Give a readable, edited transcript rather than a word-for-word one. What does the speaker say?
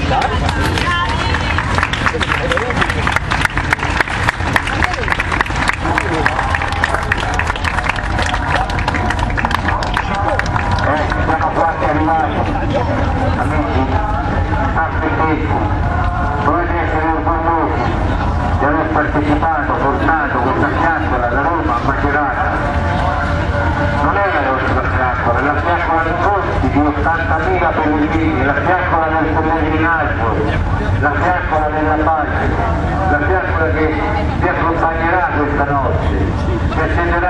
Siamo quasi arrivati, amici, architetti, dovete essere orgogliosi di aver partecipato, portato questa fiaccola da Roma a Macerata. Non è la nostra fiaccola, è la fiaccola di costi di 80.000 pellegrini, la fiaccola del pellegrinaggio, la fiaccola della pace, la fiaccola che vi accompagnerà questa notte, che accenderà